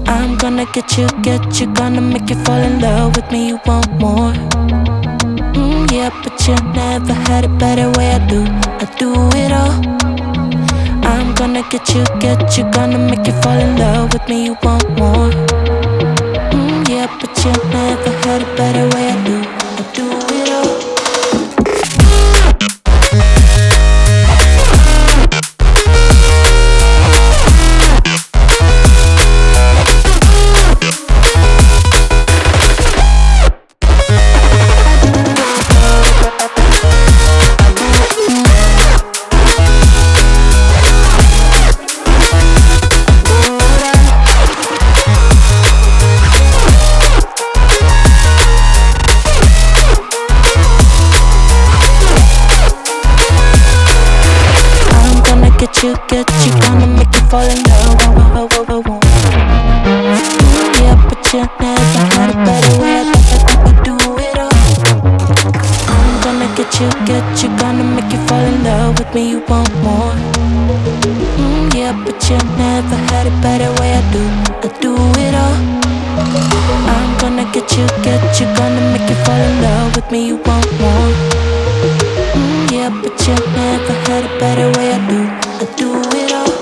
I'm gonna get you, gonna make you fall in love with me. You want more? Yeah, but you never had it better way. I do it all. I'm gonna get you, gonna make you fall in love with me. You want more? Yeah, but you never had it better way. I do it all. Get you, gonna make you fall in love. Yeah, but you never had it better way. I do it all. I'm gonna get you, gonna make you fall in love with me. You want more? Yeah, but you never had it better way. I do it all. I'm gonna get you, gonna make you fall in love with me. You want more? Yeah, but you never had it better way. I do it all.